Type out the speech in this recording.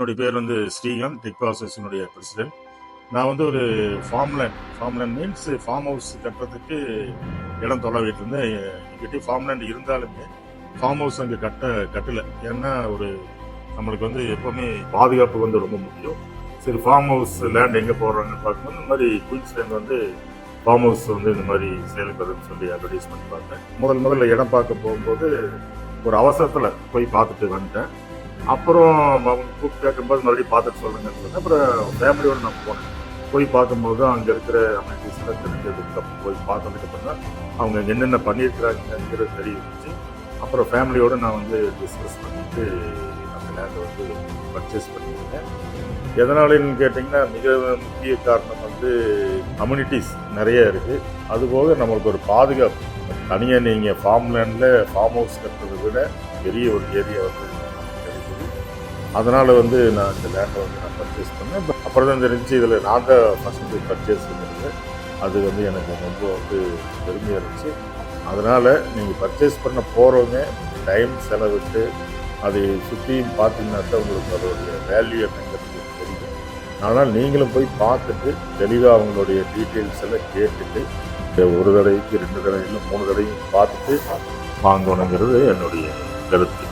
என்னுடைய பேர் வந்து ஸ்ரீகாந்த், டெக் ப்ராசஸினுடைய பிரசிடென்ட். நான் வந்து ஒரு ஃபார்ம்லேண்ட் மீன்ஸ் ஃபார்ம் ஹவுஸ் கட்டுறதுக்கு இடம் தொலைவிட்டு இருந்தேன். எங்கிட்ட ஃபார்ம்லேண்ட் இருந்தாலுமே ஃபார்ம் ஹவுஸ் அங்கே கட்டலை. ஏன்னா நம்மளுக்கு வந்து எப்போவுமே பாதுகாப்பு வந்து ரொம்ப முக்கியம். சரி, ஃபார்ம் ஹவுஸ் லேண்ட் எங்கே போடுறாங்கன்னு பார்க்கும்போது இந்த மாதிரி குயின்ஸ்லேண்ட் வந்து ஃபார்ம் ஹவுஸ் வந்து இந்த மாதிரி செயல்படுதுன்னு சொல்லி அட்வர்டைஸ் பண்ணி பார்த்தேன். முதல்ல இடம் பார்க்க போகும்போது ஒரு அவசரத்தில் போய் பார்த்துட்டு வந்துட்டேன். அப்புறம் அவங்க கூப்பிட்டு கேட்கும்போது மறுபடியும் பார்த்துட்டு சொல்லுங்கன்னு சொன்னேன். அப்புறம் ஃபேமிலியோடு நான் போனேன். போய் பார்க்கும்போது அங்கே இருக்கிற அமெனிட்டிஸ்லாம் தெரிஞ்சதுக்கு போய் பார்த்ததுக்கப்புறம் தான் அவங்க என்னென்ன பண்ணியிருக்கிறாங்கிறது தெரிவிச்சு அப்புறம் ஃபேமிலியோடு நான் வந்து டிஸ்கஸ் பண்ணிட்டு அந்த லேண்டை வந்து பர்ச்சேஸ் பண்ணியிருக்கேன். எதனாலன்னு கேட்டிங்கன்னா, மிக முக்கிய காரணம் வந்து அம்யூனிட்டிஸ் நிறைய இருக்குது. அதுபோக நம்மளுக்கு ஒரு பாதுகாப்பு. தனியாக நீங்கள் ஃபார்ம் லேண்டில் ஃபார்ம் ஹவுஸ் கட்டுறதை விட பெரிய ஒரு ஏரியா வந்து கிடைக்குது. அதனால் வந்து நான் இந்த லேண்டை வந்து நான் பர்ச்சேஸ் பண்ணேன். அப்புறம் தான் தெரிஞ்சு இதில் நான் தான் ஃபஸ்ட்டு பர்ச்சேஸ் பண்ணியிருந்தேன். அது வந்து எனக்கு ரொம்ப வந்து பெருமையாக இருந்துச்சு. அதனால் நீங்கள் பர்ச்சேஸ் பண்ண போகிறவங்க டைம் செலவிட்டு அதை சுற்றியும் பார்த்தீங்கன்னா தான் உங்களுக்கு அதோடைய வேல்யூ என்னங்கிறது தெரியும். அதனால் நீங்களும் போய் பார்த்துட்டு தெளிவாக அவங்களுடைய டீட்டெயில்ஸ் எல்லாம் கேட்டுட்டு ஒரு தடவைக்கு 2 தடவை இல்லை 3 தடவையும் பார்த்துட்டு வாங்கணுங்கிறது என்னுடைய கருத்து.